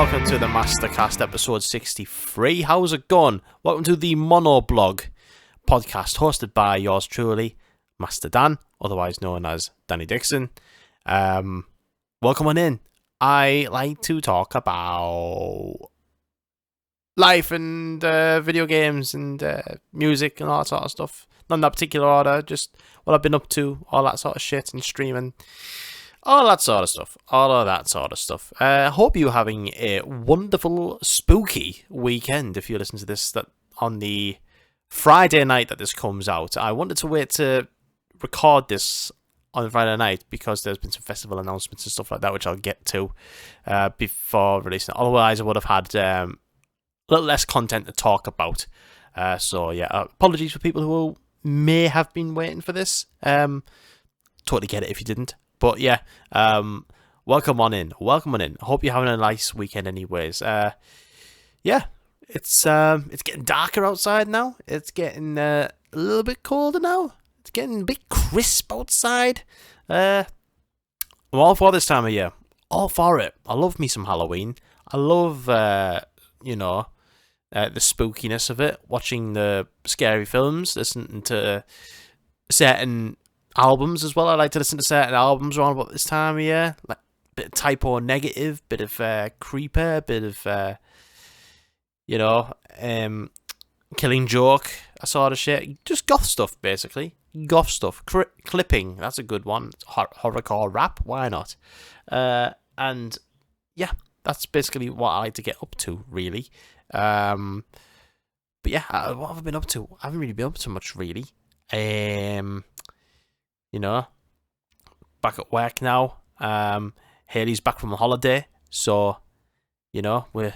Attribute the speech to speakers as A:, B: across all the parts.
A: welcome to the MastoCast episode 63. How's it going? Welcome to the Monoblog podcast hosted by yours truly, Master Dan, otherwise known as Danny Dixon. Welcome on in. I like to talk about life and video games and music and all that sort of stuff. Not in that particular order, just what I've been up to, all that sort of shit, and streaming. All that sort of stuff. Hope you're having a wonderful, spooky weekend if you listen to this on the Friday night that this comes out. I wanted to wait to record this on Friday night because there's been some festival announcements and stuff like that, which I'll get to before releasing it. Otherwise, I would have had a little less content to talk about. Apologies for people who may have been waiting for this. Totally get it if you didn't. But yeah, welcome on in. I hope you're having a nice weekend anyways. It's getting darker outside now. It's getting a little bit colder now. It's getting a bit crisp outside. I'm all for this time of year. All for it. I love me some Halloween. I love, the spookiness of it. Watching the scary films, listening to certain albums as well. I like to listen to certain albums around about this time of year. Like a bit of Typo Negative, bit of Creeper, bit of Killing Joke, that sort of shit. Just goth stuff, basically. Goth stuff. Clipping, that's a good one. Horrorcore rap, why not? And yeah, that's basically what I like to get up to, really. But yeah, what have I been up to? I haven't really been up to much, really. Back at work now. Haley's back from a holiday, so we're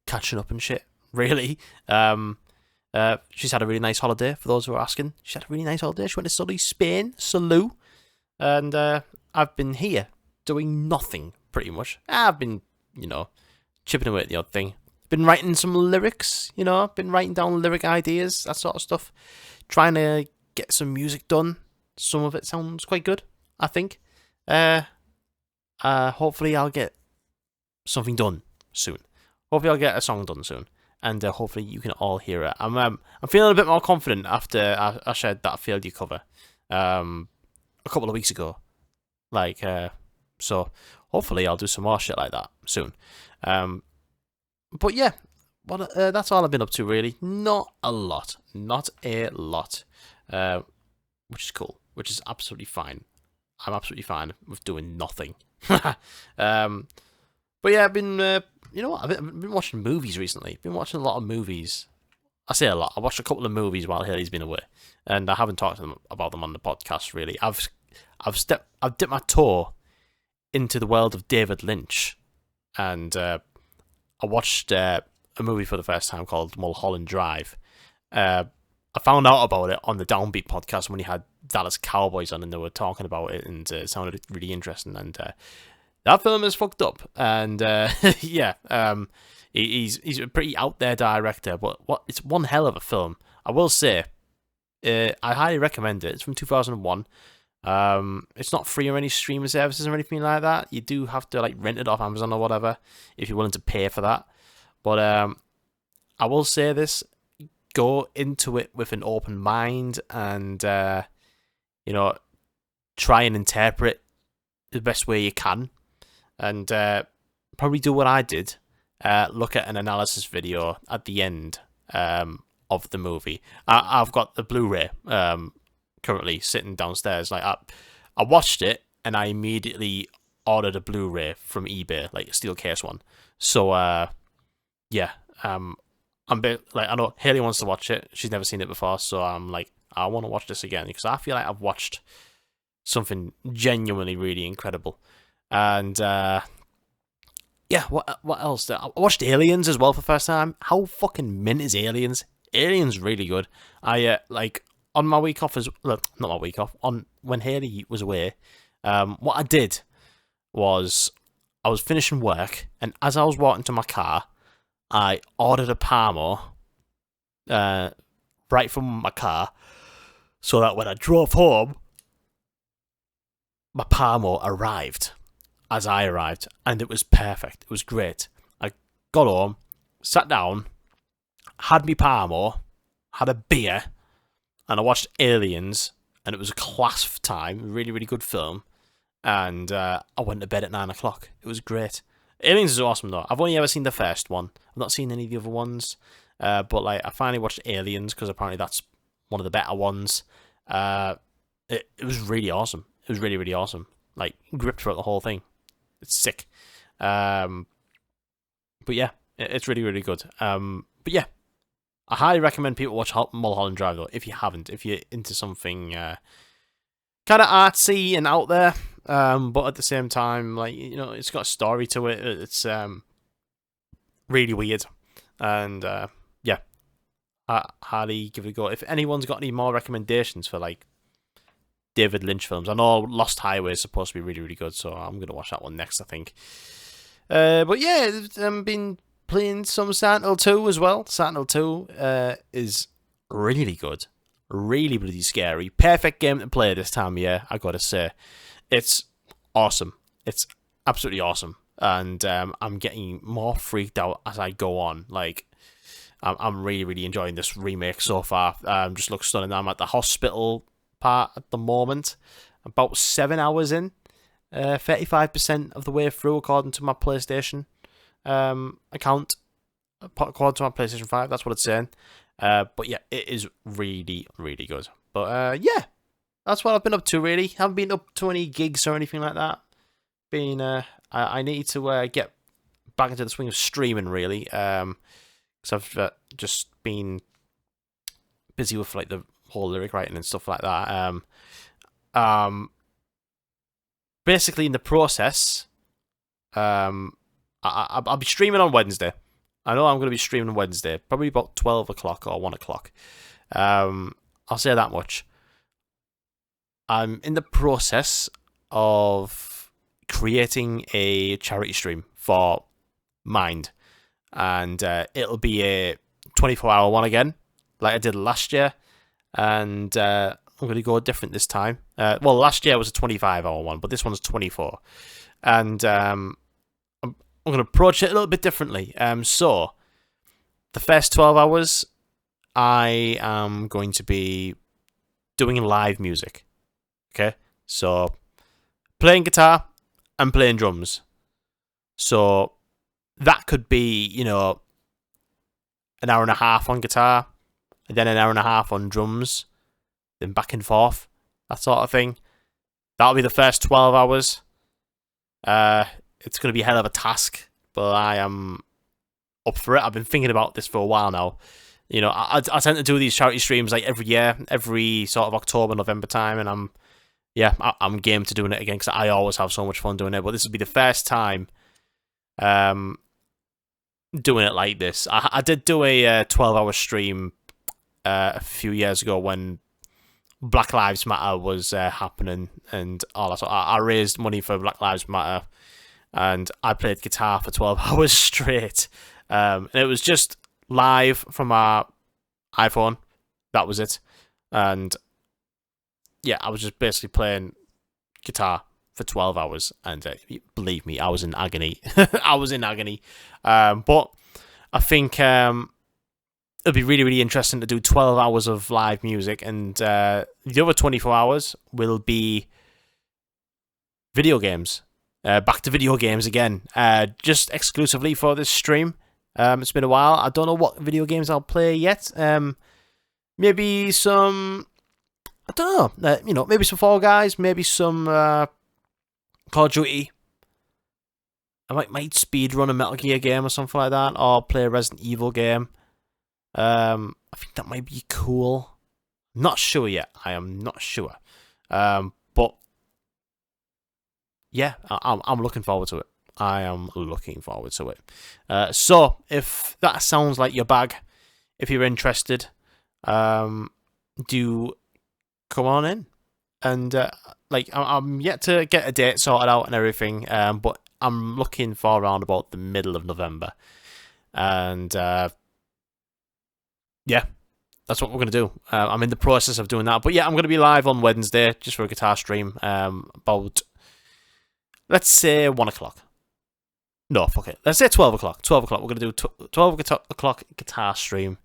A: catching up and shit. Really, she's had a really nice holiday. For those who are asking, she had a really nice holiday. She went to sunny Spain, Salou, and I've been here doing nothing pretty much. I've been chipping away at the odd thing. Been writing some lyrics. Been writing down lyric ideas, that sort of stuff. Trying to get some music done. Some of it sounds quite good, I think. Hopefully I'll get something done soon. Hopefully I'll get a song done soon. And hopefully you can all hear it. I'm feeling a bit more confident after I shared that Failed You cover a couple of weeks ago. So hopefully I'll do some more shit like that soon. But yeah, that's all I've been up to, really. Not a lot. Which is cool. Which is absolutely fine. I'm absolutely fine with doing nothing. But yeah, I've been, I've been watching movies recently. Been watching a lot of movies. I say a lot. I watched a couple of movies while Haley's been away, and I haven't talked to them about them on the podcast, really. I've dipped my toe into the world of David Lynch, and I watched a movie for the first time called Mulholland Drive. I found out about it on the Downbeat podcast when he had Dallas Cowboys on and they were talking about it, and it sounded really interesting. And that film is fucked up. And he's a pretty out there director, but it's one hell of a film. I will say, I highly recommend it. It's from 2001. It's not free on any streaming services or anything like that. You do have to rent it off Amazon or whatever if you're willing to pay for that. But I will say this. Go into it with an open mind and, try and interpret the best way you can. And probably do what I did. Look at an analysis video at the end of the movie. I've got the Blu-ray currently sitting downstairs. I watched it and I immediately ordered a Blu-ray from eBay, a steel case one. So, I'm a bit I know Haley wants to watch it. She's never seen it before, so I'm I want to watch this again because I feel like I've watched something genuinely really incredible. And what else? I watched Aliens as well for the first time. How fucking mint is Aliens? Aliens really good. I on my week off not my week off, on when Haley was away. What I did was I was finishing work, and as I was walking to my car, I ordered a Parmo right from my car, so that when I drove home, my Parmo arrived. as I arrived, and it was perfect. It was great. I got home, sat down, had me Parmo, had a beer, and I watched Aliens, and it was a class time, really, really good film, and I went to bed at 9 o'clock. It was great. Aliens is awesome, though. I've only ever seen the first one. I've not seen any of the other ones, but like I finally watched Aliens, because apparently that's one of the better ones. It was really awesome. It was really, really awesome. Like, gripped throughout the whole thing. It's sick. But yeah, it's really, really good. But yeah, I highly recommend people watch Mulholland Drive, though, if you haven't. If you're into something kind of artsy and out there, but at the same time, like, you know, it's got a story to it. It's really weird. And yeah, I highly give it a go. If anyone's got any more recommendations for, like, David Lynch films, I know Lost Highway is supposed to be really, really good, so I'm going to watch that one next, I think. But yeah, I've been playing some Silent Hill 2 as well. Silent Hill 2 is really good. Really, really scary. Perfect game to play this time of year, I gotta say. It's awesome. It's absolutely awesome. And I'm getting more freaked out as I go on. Like, I'm really, really enjoying this remake so far. Just looks stunning. I'm at the hospital part at the moment. About 7 hours in. 35% of the way through, according to my PlayStation account. According to my PlayStation 5, that's what it's saying. But yeah, it is really, really good. But yeah, that's what I've been up to, really. Haven't been up to any gigs or anything like that. I need to get back into the swing of streaming, really. Because I've just been busy with, like, the whole lyric writing and stuff like that. Basically, in the process, I'll be streaming on Wednesday. I know I'm going to be streaming on Wednesday, probably about 12 o'clock or 1 o'clock. I'll say that much. I'm in the process of creating a charity stream for Mind. And it'll be a 24-hour one again, like I did last year. And I'm going to go different this time. Well, last year was a 25-hour one, but this one's 24. And I'm going to approach it a little bit differently. So, the first 12 hours, I am going to be doing live music. Okay? So, playing guitar and playing drums. So, that could be, you know, an hour and a half on guitar, and then an hour and a half on drums, then back and forth, that sort of thing. That'll be the first 12 hours. It's going to be a hell of a task, but I am up for it. I've been thinking about this for a while now. You know, I tend to do these charity streams like every year, every sort of October, November time, and I'm game to doing it again because I always have so much fun doing it. But this will be the first time doing it like this. I did do a 12-hour stream a few years ago when Black Lives Matter was happening and all that. So I raised money for Black Lives Matter. And I played guitar for 12 hours straight. And it was just live from my iPhone. That was it. And yeah, I was just basically playing guitar for 12 hours. And believe me, I was in agony. I was in agony. But I think it'll be really, really interesting to do 12 hours of live music. And the other 24 hours will be video games. Back to video games again, just exclusively for this stream. It's been a while. I don't know what video games I'll play yet. Maybe some, I don't know, you know, maybe some Fall Guys, maybe some Call of Duty. I might speed run a Metal Gear game or something like that, or play a Resident Evil game. I think that might be cool. Not sure yet. I am not sure. But yeah, I'm looking forward to it. I am looking forward to it. So, if that sounds like your bag, if you're interested, do come on in. And, like, I'm yet to get a date sorted out and everything, but I'm looking for around about the middle of November. And, yeah, that's what we're going to do. I'm in the process of doing that. But yeah, I'm going to be live on Wednesday, just for a guitar stream, about let's say 1 o'clock. No, fuck it. Let's say 12 o'clock. 12 o'clock. We're going to do 12 o'clock guitar stream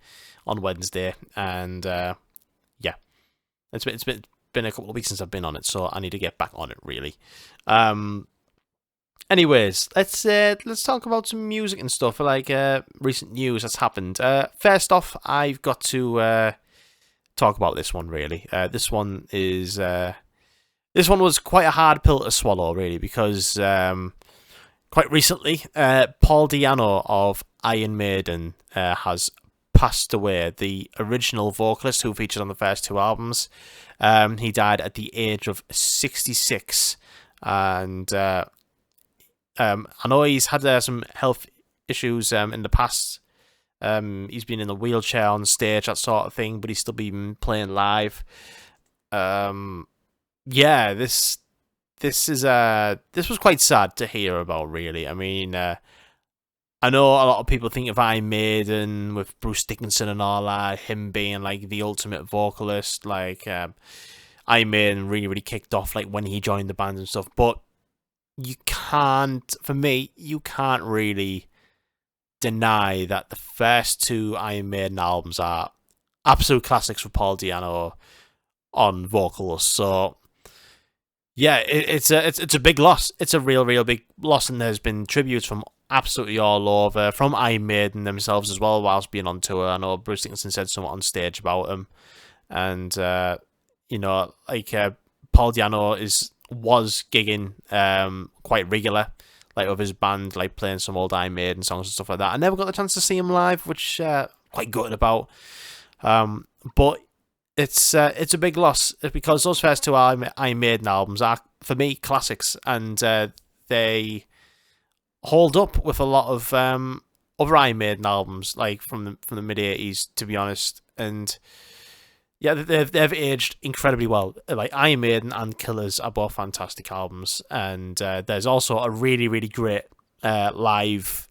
A: on Wednesday. And, yeah. It's been a couple of weeks since I've been on it, so I need to get back on it, really. Anyways, let's talk about some music and stuff, like recent news that's happened. First off, I've got to talk about this one, really. This one was quite a hard pill to swallow, really, because quite recently, Paul Di'Anno of Iron Maiden has passed away. The original vocalist who featured on the first 2 albums. He died at the age of 66, and I know he's had some health issues in the past. He's been in a wheelchair on stage, that sort of thing, but he's still been playing live. Yeah, this was quite sad to hear about, really. I mean, I know a lot of people think of Iron Maiden with Bruce Dickinson and all that, him being like the ultimate vocalist. Like, Iron Maiden really, really kicked off like when he joined the band and stuff. But for me, you can't really deny that the first 2 Iron Maiden albums are absolute classics for Paul Di'Anno on vocals. So yeah, it's a big loss. It's a real big loss, and there's been tributes from absolutely all over, from Iron Maiden themselves as well, whilst being on tour. I know Bruce Dickinson said something on stage about him, and you know, like Paul Di'Anno was gigging quite regular, like with his band, like playing some old Iron Maiden songs and stuff like that. I never got the chance to see him live, which quite gutted about. But it's a big loss because those first 2 Iron Maiden albums are, for me, classics, and they hold up with a lot of other Iron Maiden albums, like from the mid-80s, to be honest. And yeah, they've aged incredibly well. Like Iron Maiden and Killers are both fantastic albums, and there's also a really, really great live,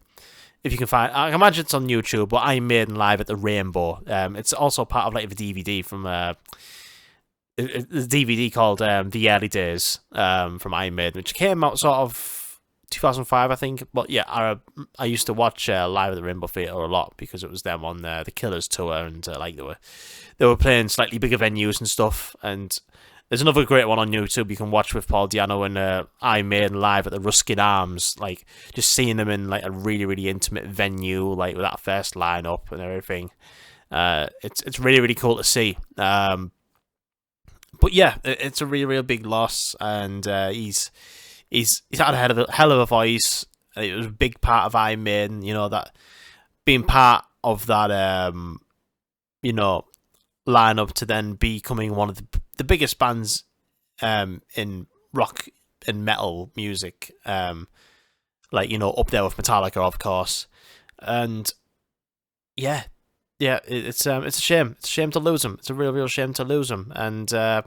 A: if you can find, I can imagine it's on YouTube, but Iron Maiden live at the Rainbow. It's also part of like the DVD from the DVD called The Early Days from Iron Maiden, which came out sort of 2005, I think. But yeah, I used to watch live at the Rainbow Theatre a lot because it was them on the Killers tour, and like they were playing slightly bigger venues and stuff. And there's another great one on YouTube you can watch with Paul Di'Anno and Iron Maiden live at the Ruskin Arms, like just seeing them in like a really, really intimate venue, like with that first lineup and everything. It's really, really cool to see. But yeah, it's a really, real big loss, and he's had a hell of a voice. It was a big part of Iron Maiden, you know, that being part of that, you know, lineup to then becoming one of the biggest bands in rock and metal music, like, you know, up there with Metallica, of course. And yeah, it's a shame. It's a shame to lose him. It's a real shame to lose him. And so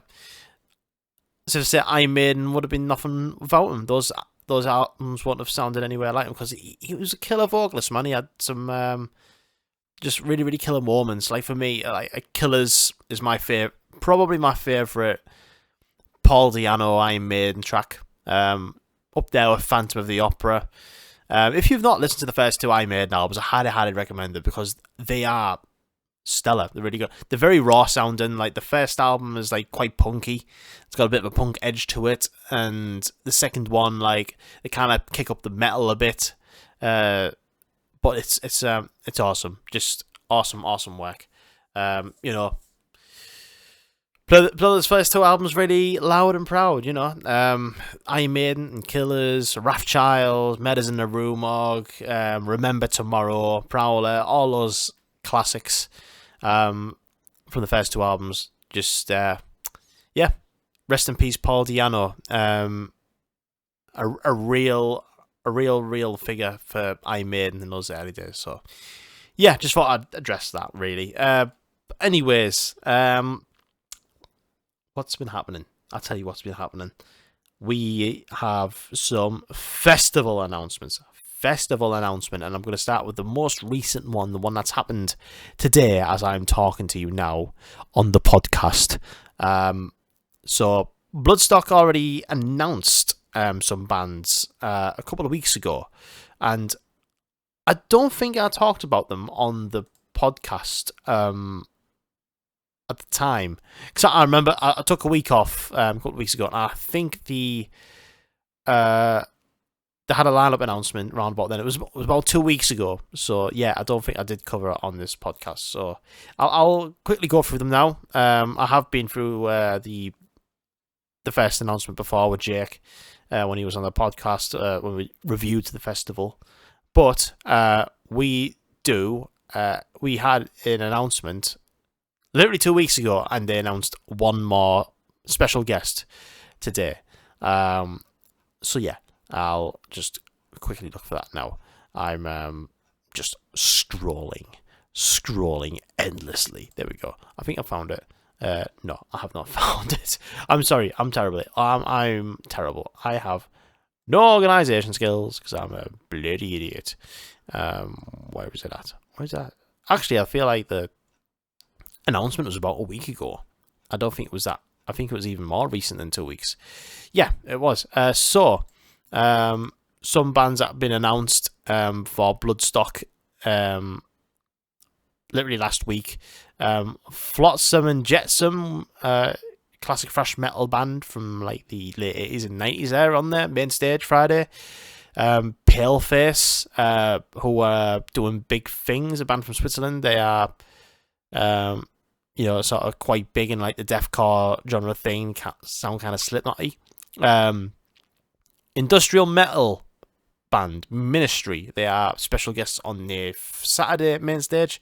A: to say, Iron Maiden would have been nothing without him. Those albums wouldn't have sounded anywhere like him, because he was a killer vocalist, man. He had some just really, really killer moments. Like for me, like Killers is probably my favourite Paul Di'Anno Iron Maiden track. Up there with Phantom of the Opera. If you've not listened to the first 2 Iron Maiden albums, I highly recommend it, because they are stellar. They're really good. They're very raw sounding. Like the first album is like quite punky. It's got a bit of a punk edge to it, and the second one, like, they kind of kick up the metal a bit. But it's awesome. Just awesome work. You know, play those first 2 albums really loud and proud, you know. Iron Maiden and Killers, Wrathchild, Medicine in the Rue Morgue, Remember Tomorrow, Prowler, all those classics from the first 2 albums. Just yeah, rest in peace, Paul Di'Anno. A real figure for Iron Maiden in those early days. So yeah, just thought I'd address that, really. Anyways, what's been happening? I'll tell you what's been happening. We have some festival announcements. And I'm going to start with the most recent one, the one that's happened today as I'm talking to you now on the podcast. So Bloodstock already announced some bands a couple of weeks ago, and I don't think I talked about them on the podcast at the time, because I remember I took a week off a couple of weeks ago, and I think they had a lineup announcement around about then. It was about 2 weeks ago, so yeah, I don't think I did cover it on this podcast. So I'll quickly go through them now. I have been through the first announcement before with Jake when he was on the podcast when we reviewed the festival, but we had an announcement literally 2 weeks ago, and they announced one more special guest today. So yeah, I'll just quickly look for that now. I'm just scrolling endlessly. There we go. I think I found it. No, I have not found it. I'm sorry. I'm terrible. I'm terrible. I have no organisation skills because I'm a bloody idiot. Where is it at? Where is that? Actually, I feel like the announcement was about a week ago. I don't think it was that. I think it was even more recent than 2 weeks. Yeah, it was. So, some bands that have been announced for Bloodstock literally last week. Flotsam and Jetsam, classic thrash metal band from like the late 80s and 90s there on their main stage Friday. Paleface, who are doing big things, a band from Switzerland. They are sort of quite big in like the deathcore genre thing, sound kind of Slipknot-y. Industrial metal band Ministry, they are special guests on the Saturday main stage.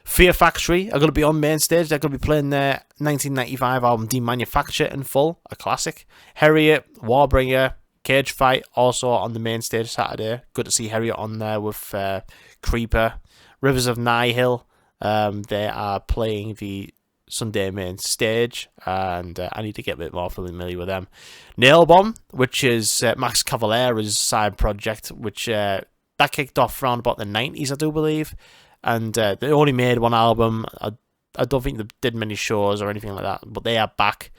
A: Fear Factory are going to be on main stage. They're going to be playing their 1995 album Demanufacture in full, a classic. Harriet, Warbringer, Cage Fight also on the main stage Saturday. Good to see Harriet on there with Creeper. Rivers of Nihil, they are playing the Sunday main stage, and I need to get a bit more familiar with them. Nailbomb, which is Max Cavalera's side project, which that kicked off around about the 90s, I do believe, and they only made one album. I don't think they did many shows or anything like that, but they are back.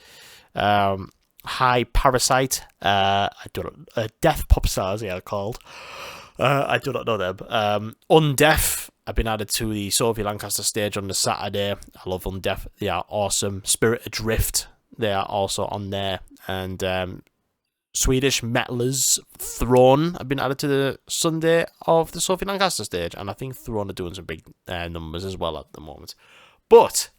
A: High Parasite, I don't know, Death Pop Stars they are called. I do not know them. Undeaf have been added to the Sophie Lancaster stage on the Saturday. I love Undeaf. They are awesome. Spirit Adrift, they are also on there. And Swedish metalers Throne have been added to the Sunday of the Sophie Lancaster stage. And I think Throne are doing some big numbers as well at the moment. But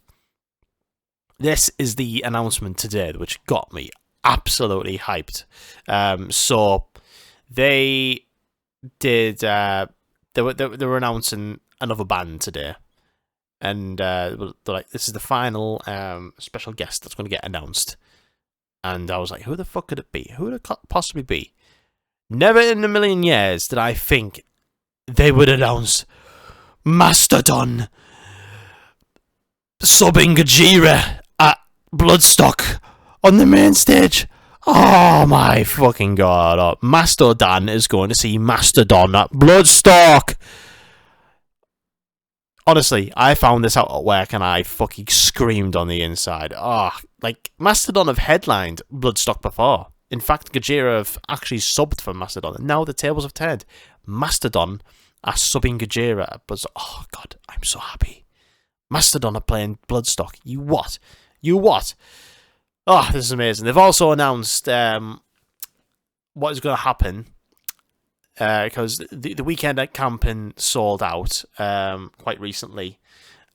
A: this is the announcement today, which got me absolutely hyped. So they did. They were announcing another band today, and they're like, "This is the final special guest that's going to get announced." And I was like, "Who the fuck could it be? Who would it possibly be?" Never in a million years did I think they would announce Mastodon subbing Gojira at Bloodstock on the main stage. Oh my fucking god. Mastodon is going to see Mastodon at Bloodstock. Honestly, I found this out at work and I fucking screamed on the inside. Like, Mastodon have headlined Bloodstock before. In fact, Gojira have actually subbed for Mastodon. And now the tables have turned. Mastodon are subbing Gojira at Bloodstock. Oh god, I'm so happy. Mastodon are playing Bloodstock. You what? Oh, this is amazing. They've also announced what is going to happen because the weekend at Camping sold out quite recently.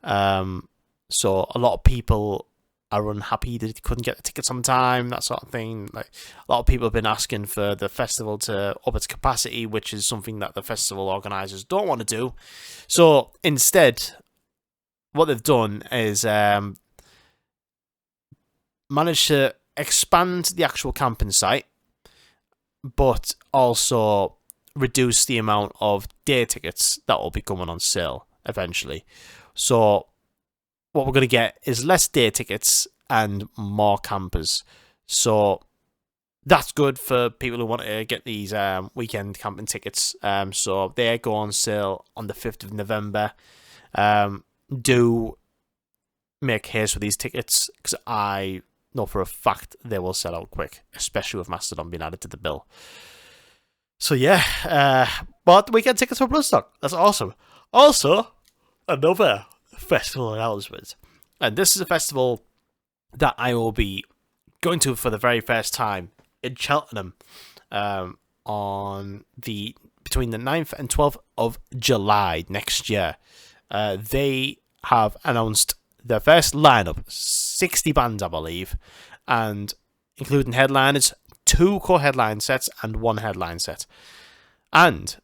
A: So a lot of people are unhappy that they couldn't get the tickets on time, that sort of thing. Like, a lot of people have been asking for the festival to up its capacity, which is something that the festival organisers don't want to do. So instead, what they've done is managed to expand the actual camping site, but also reduce the amount of day tickets that will be coming on sale eventually. So what we're going to get is less day tickets and more campers. So that's good for people who want to get these weekend camping tickets. So they go on sale on the 5th of November. Do make haste with these tickets because I know for a fact they will sell out quick, especially with Mastodon being added to the bill. So yeah, but we get tickets for Bloodstock. That's awesome. Also, another festival announcement, and this is a festival that I will be going to for the very first time in Cheltenham on between the 9th and 12th of July next year. They have announced their first lineup, 60 bands, I believe, and including headliners, 2 co-headline sets and 1 headline set. And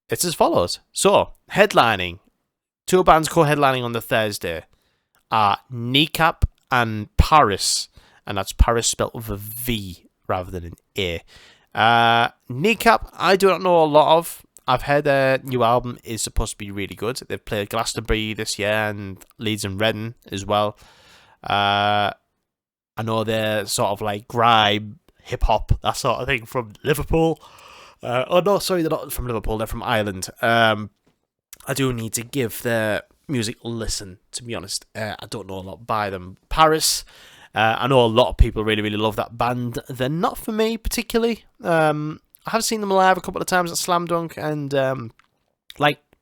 A: it's as follows. So, headlining, 2 bands co-headlining on the Thursday are Kneecap and Paris, and that's Paris spelled with a V rather than an A. Kneecap, I do not know a lot of. I've heard their new album is supposed to be really good. They've played Glastonbury this year and Leeds and Reading as well. I know they're sort of like grime, hip-hop, that sort of thing from Liverpool. Oh no, sorry, they're not from Liverpool, they're from Ireland. I do need to give their music a listen, to be honest. I don't know a lot by them. Paris, I know a lot of people really, really love that band. They're not for me, particularly. I have seen them live a couple of times at Slam Dunk, and,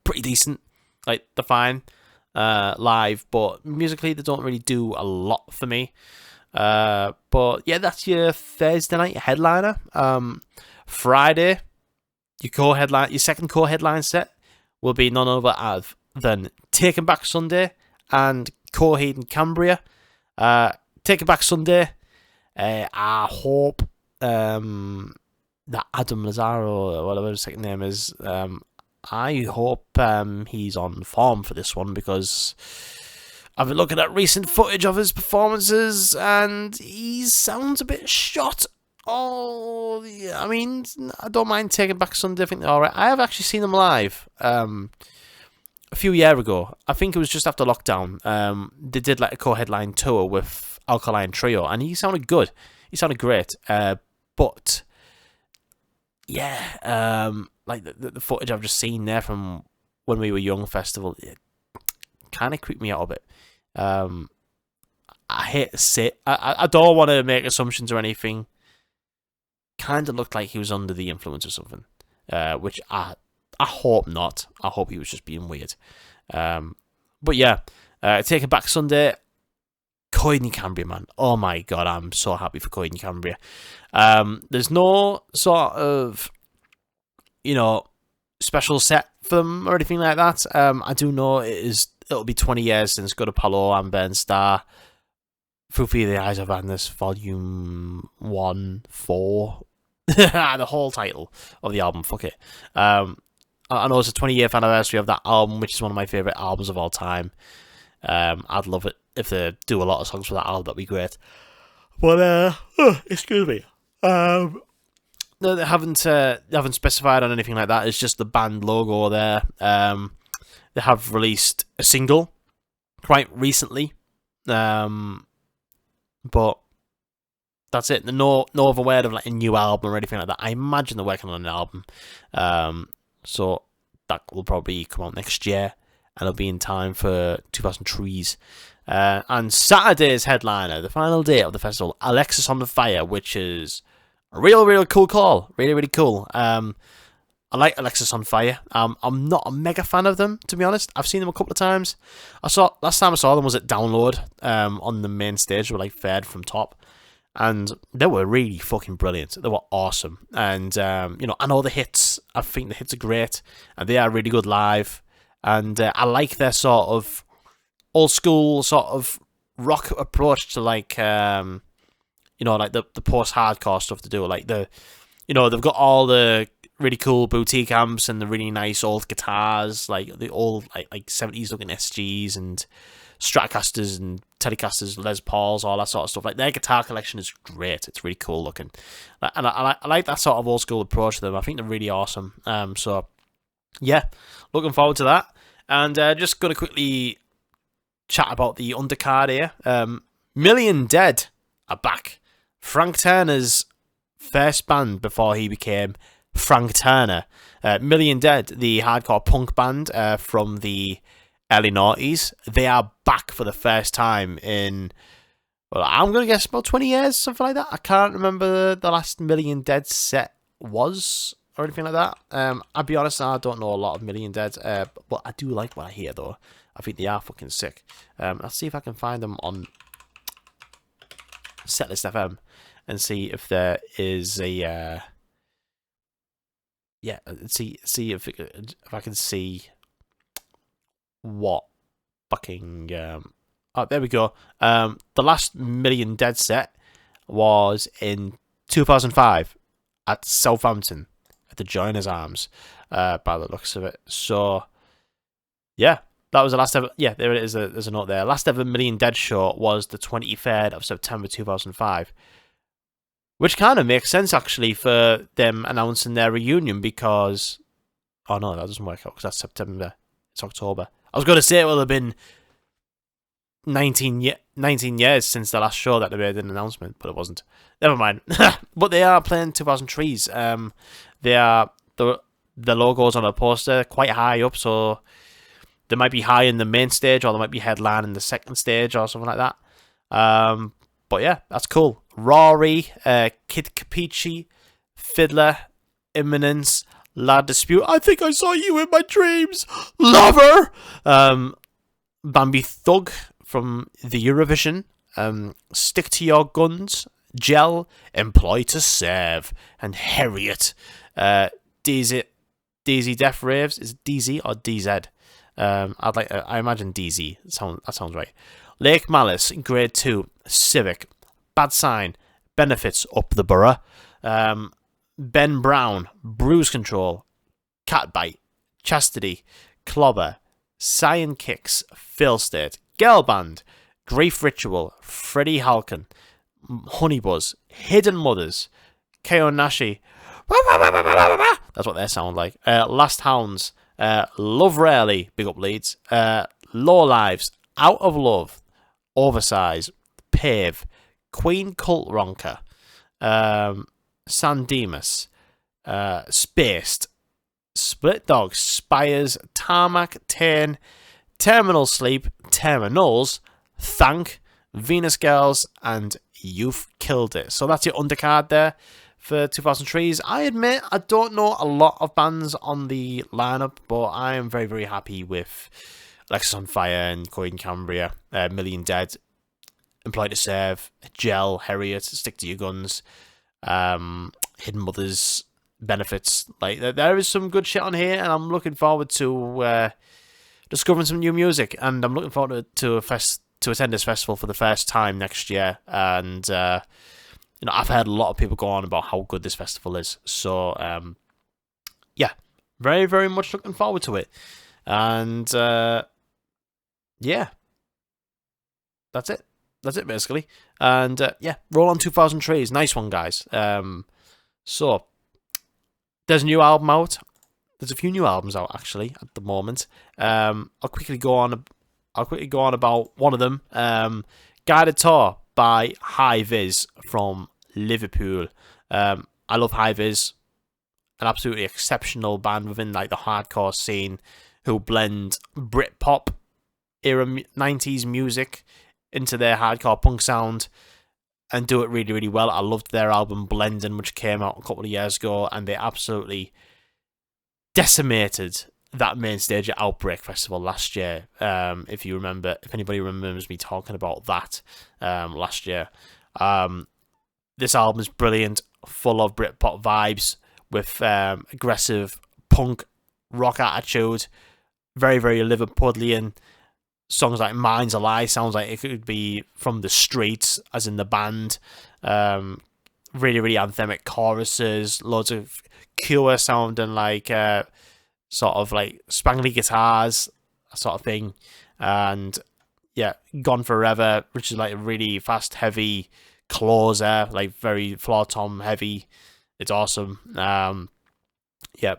A: pretty decent. Like, they're fine live, but musically they don't really do a lot for me. But, yeah, that's your Thursday night headliner. Friday, your second co-headline set will be none other than Taken Back Sunday and Coheed and Cambria. Taken Back Sunday, I hope that Adam Lazaro, or whatever his second name is, I hope he's on form for this one, because I've been looking at recent footage of his performances and he sounds a bit shot. Oh, yeah, I mean, I don't mind Taking Back Sunday, I think they're alright. I have actually seen them live a few years ago. I think it was just after lockdown. They did like a co-headline tour with Alkaline Trio, and he sounded good. He sounded great. But yeah, like the footage I've just seen there from when we were young festival, it kind of creeped me out a bit. I hate to say, I don't want to make assumptions or anything. Kind of looked like he was under the influence or something, which I hope not. I hope he was just being weird. But yeah, Taking Back Sunday, Coheed and Cambria, man. Oh my god, I'm so happy for Coheed and Cambria. There's no sort of, special set for them or anything like that. I do know it'll be 20 years since Good Apollo and Burn Star. Through Fear the Eyes of Madness, Volume 1, 4. The whole title of the album, fuck it. I know it's a 20th anniversary of that album, which is one of my favourite albums of all time. I'd love it if they do a lot of songs for that album, that'd be great. But, excuse me. No, they haven't specified on anything like that. It's just the band logo there. They have released a single quite recently. But that's it. No other word of like a new album or anything like that. I imagine they're working on an album. So that will probably come out next year, and it'll be in time for 2003's. And Saturday's headliner, the final day of the festival, Alexis on the Fire, which is a real cool call. Really, really cool. I like Alexis on Fire. I'm not a mega fan of them, to be honest. I've seen them a couple of times. Last time I saw them was at Download, on the main stage. They were like third from top, and they were really fucking brilliant. They were awesome, and I know the hits. I think the hits are great, and they are really good live. And I like their sort of old school sort of rock approach to like like the post hardcore stuff to do. Like they've got all the really cool boutique amps and the really nice old guitars, like the old like 70s looking SGs and Stratocasters and Telecasters, Les Pauls, all that sort of stuff. Like their guitar collection is great. It's really cool looking, and I like that sort of old school approach to them. I think they're really awesome. So yeah, looking forward to that. And just going to quickly chat about the undercard here. Million Dead are back. Frank Turner's first band before he became Frank Turner. Million Dead, the hardcore punk band from the early noughties. They are back for the first time in Well, I'm going to guess about 20 years, something like that. I can't remember the last Million Dead set was or anything like that. I'll be honest, I don't know a lot of Million Dead, but I do like what I hear, though. I think they are fucking sick. I'll see if I can find them on Setlist FM and see if there is a... yeah, see if I can see what fucking... oh, there we go. The last Million Dead set was in 2005 at Southampton at the Joiners Arms, by the looks of it. So, yeah, that was the last ever. Yeah, there it is. There's a note there. Last ever Million Dead show was the 23rd of September 2005, which kind of makes sense actually for them announcing their reunion because. Oh no, that doesn't work out because that's September. It's October. I was going to say it will have been 19 years since the last show that they made an announcement, but it wasn't. Never mind. But they are playing 2003s. They are the logos on a poster quite high up, so they might be high in the main stage, or they might be headline in the second stage, or something like that. But yeah, that's cool. Rory, Kid Capici, Fiddler, Imminence, Lad Dispute. I think I saw you in my dreams, lover. Bambi Thug from the Eurovision, Stick to Your Guns, Gel, Employ to Serve, and Harriet. DZ Death Raves. Is it DZ or DZ? I imagine DZ. That sounds right. Lake Malice, Grade 2, Civic, Bad Sign, Benefits Up the Borough, Ben Brown, Bruise Control, Catbite, Chastity, Clobber, Cyan Kicks, Phil State, Girl Band, Grief Ritual, Freddie Halkin, Honeybuzz, Hidden Mothers, Ko Nashi. That's what they sound like. Last Hounds, Love Rarely, big up Leeds, Low Lives, Out of Love, Oversize, Pave, Queen Cult Ronker, San Dimas, Spaced, Split Dog, Spires, Tarmac, Tane, Terminal Sleep, Terminals, Thank, Venus Girls, and You've Killed It. So that's your undercard there for 2003s. I admit I don't know a lot of bands on the lineup, but I am very, very happy with Alexis on Fire and Coed and Cambria, Million Dead, Employ to Serve, Gel, Harriet, Stick to Your Guns, Hidden Mothers, Benefits. Like there is some good shit on here, and I'm looking forward to discovering some new music, and I'm looking forward to attend this festival for the first time next year. And I've heard a lot of people go on about how good this festival is. So yeah, very, very much looking forward to it. And yeah, that's it. That's it basically. And yeah, roll on 2003s. Nice one, guys. So there's a new album out. There's a few new albums out actually at the moment. I'll quickly go on about one of them. Guided Tour by High Vis from Liverpool. I love High Vis, an absolutely exceptional band within like the hardcore scene who blend Britpop era 90s music into their hardcore punk sound and do it really, really well. I loved their album Blending, which came out a couple of years ago, and they absolutely decimated that main stage at Outbreak Festival last year. If anybody remembers me talking about that last year. This album is brilliant, full of Britpop vibes with aggressive punk rock attitude, very, very Liverpudlian. Songs like Mind's a Lie sounds like it could be from the streets, as in the band. Really, really anthemic choruses, loads of Cure sounding like sort of like spangly guitars, that sort of thing. And yeah, Gone Forever, which is like a really fast, heavy closer, like very floor tom heavy. It's awesome. Yeah,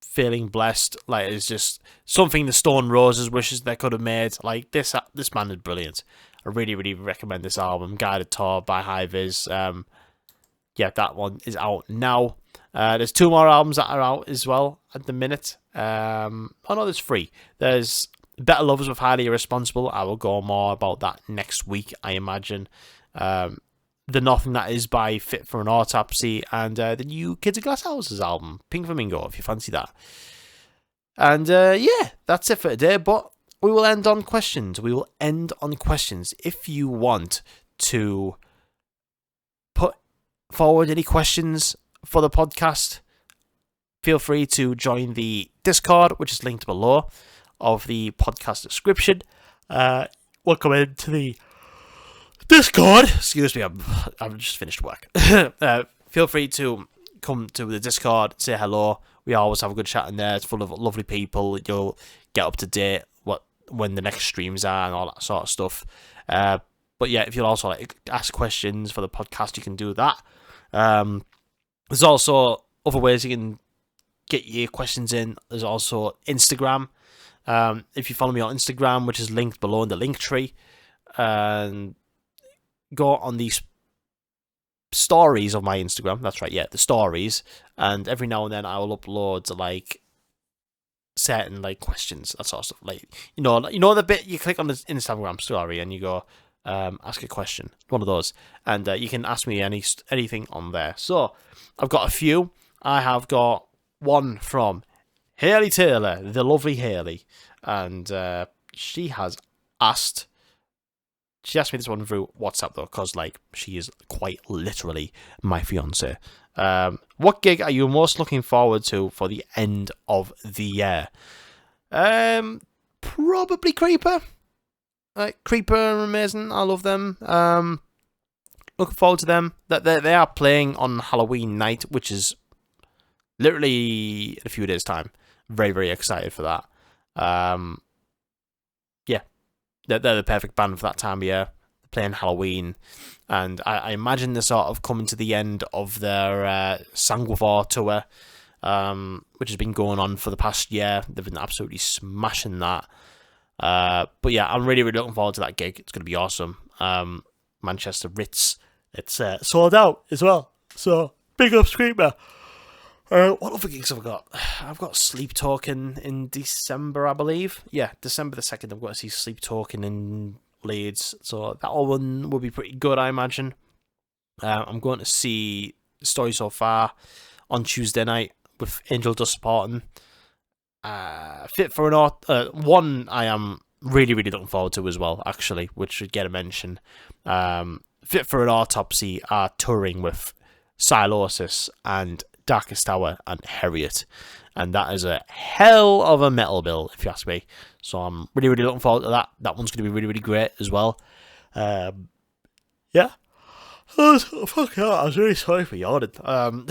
A: Feeling Blessed, like it's just something the Stone Roses wishes they could have made. Like this band is brilliant. I really, really recommend this album, Guided Tour by High Vis. Yeah, that one is out now. There's two more albums that are out as well at the minute. Oh no, there's three. There's Better Lovers with Highly Irresponsible. I will go more about that next week, I imagine. The Nothing That Is by Fit for an Autopsy, and the new Kids of Glass Houses album, Pink Flamingo, if you fancy that. And yeah, that's it for today, but we will end on questions. If you want to put forward any questions for the podcast, feel free to join the Discord, which is linked below of the podcast description. Welcome into the Discord. Excuse me, I've just finished work. Feel free to come to the Discord, say hello. We always have a good chat in there. It's full of lovely people. You'll get up to date when the next streams are and all that sort of stuff. But yeah, if you'll also ask questions for the podcast, you can do that. There's also other ways you can get your questions in. There's also Instagram. If you follow me on Instagram, which is linked below in the link tree, and go on the stories of my Instagram. That's right, yeah, the stories. And every now and then I will upload certain questions, that sort of stuff. You know the bit you click on the Instagram story and you go ask a question, one of those, and you can ask me anything on there. So I've got a few. I have got one from Haley Taylor, the lovely Haley, and she asked me this one through WhatsApp though, because she is quite literally my fiance. What gig are you most looking forward to for the end of the year? Probably Creeper. Creeper are amazing. I love them. Looking forward to them. That they are playing on Halloween night, which is literally in a few days' time. Very, very excited for that. Yeah, they're the perfect band for that time of year. They're playing Halloween, and I imagine they're sort of coming to the end of their Sanguivore tour, which has been going on for the past year. They've been absolutely smashing that. But yeah, I'm really, really looking forward to that gig. It's going to be awesome. Manchester Ritz. It's sold out as well. So big up Screamer. What other gigs have I got? I've got Sleep Talking in December, I believe. Yeah, December the 2nd, I've got to see Sleep Talking in Leeds. So that one will be pretty good, I imagine. I'm going to see Story So Far on Tuesday night with Angel Dust supporting. Fit for an one I am really, really looking forward to as well, actually, which should get a mention. Fit for an Autopsy are touring with Silosis and Darkest Hour and Harriet, and that is a hell of a metal bill, if you ask me. So I'm really, really looking forward to that. That one's going to be really, really great as well. Yeah. Fuck yeah, I was really sorry for yawning. But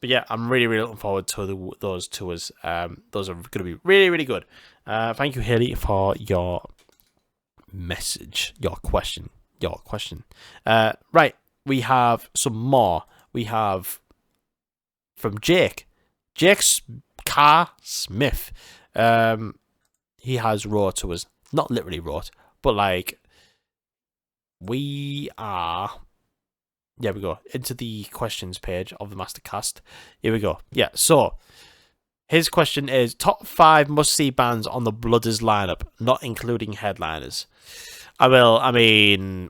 A: yeah, I'm really, really looking forward to those tours. Those are going to be really, really good. Thank you, Haley, for your message, your question. Right, we have some more. We have from Jake Carr Smith. He has wrote to us, not literally wrote, but we are. There we go, into the questions page of the MastoCast. Here we go. Yeah, so his question is top 5 must-see bands on the Blooders lineup, not including headliners. I mean,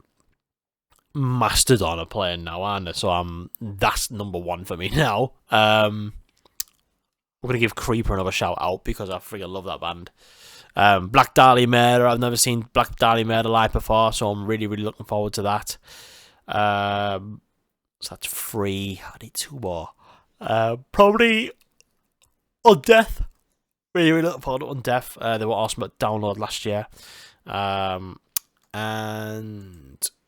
A: Mastodon are playing now, aren't they? So that's number 1 for me now. I'm going to give Creeper another shout out because I freaking love that band. Black Dahlia Murder, I've never seen Black Dahlia Murder live before, so I'm really, really looking forward to that. So that's 3. I need 2 more. Probably Undeath. Really, really looking forward to Undeath. They were awesome at Download last year. And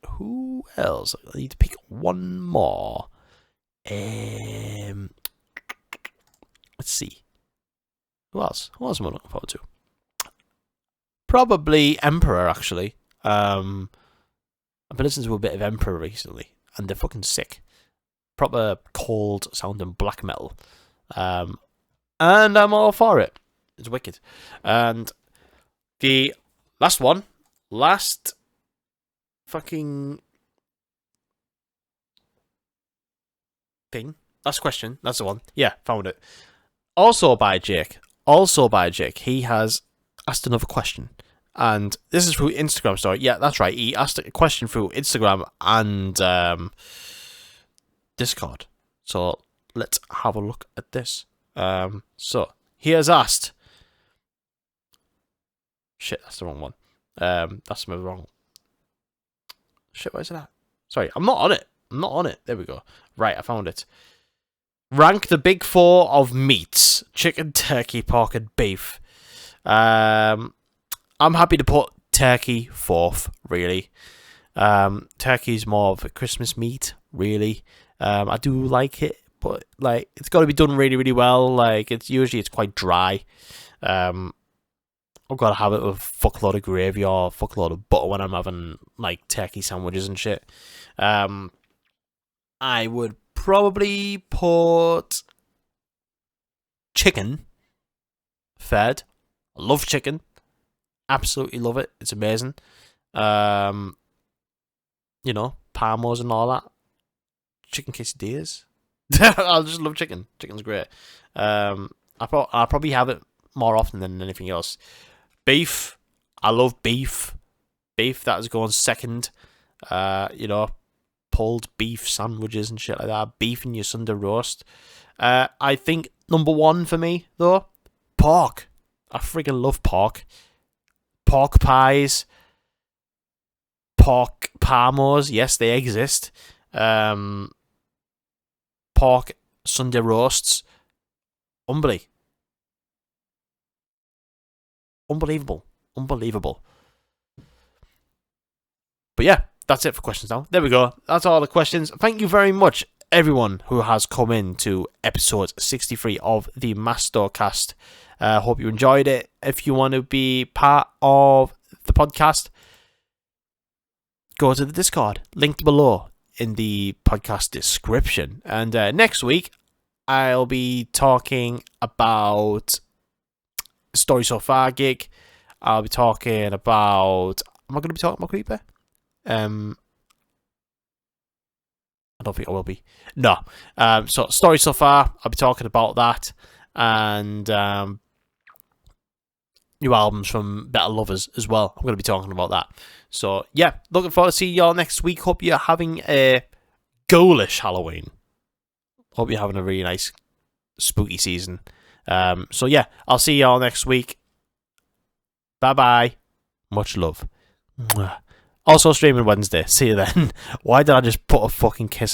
A: who else? I need to pick one more. Let's see. Who else? Who else am I looking forward to? Probably Emperor, actually. I've been listening to a bit of Emperor recently, and they're fucking sick. Proper cold sounding black metal. And I'm all for it. It's wicked. And the last fucking thing. Last question. That's the one. Yeah, found it. Also by Jake. He has asked another question. And this is through Instagram story. Yeah, that's right. He asked a question through Instagram and Discord. So let's have a look at this. So he has asked. Shit, that's the wrong one. That's my wrong. Shit, where's it at? Sorry, I'm not on it. There we go. Right, I found it. Rank the big four of meats: chicken, turkey, pork, and beef. I'm happy to put turkey fourth, really. Turkey's more of a Christmas meat, really. I do like it, but like it's got to be done really, really well. Like it's quite dry. I've got to have it with a fuckload of gravy or a fuckload of butter when I'm having like turkey sandwiches and shit. I would probably put chicken third. I love chicken. Absolutely love it. It's amazing. Parmos and all that. Chicken quesadillas. I just love chicken. Chicken's great. I'll probably have it more often than anything else. Beef. I love beef. Beef, that is going second. Pulled beef sandwiches and shit like that. Beef in your Sunday roast. I think number one for me, though, pork. I freaking love pork. Pork pies. Pork parmos. Yes, they exist. Pork Sunday roasts. Unbelievable. But yeah, that's it for questions now. There we go. That's all the questions. Thank you very much, everyone who has come in to episode 63 of the MastoCast. Hope you enjoyed it. If you want to be part of the podcast, go to the Discord, linked below in the podcast description. And next week, I'll be talking about Story So Far gig. I'll be talking about... Am I going to be talking about Creeper? I don't think I will be. No. So Story So Far, I'll be talking about that. And new albums from Better Lovers as well. I'm going to be talking about that. So yeah, looking forward to see y'all next week. Hope you're having a ghoulish Halloween. Hope you're having a really nice spooky season. So yeah, I'll see y'all next week. Bye bye. Much love. Also streaming Wednesday. See you then. Why did I just put a fucking kiss at the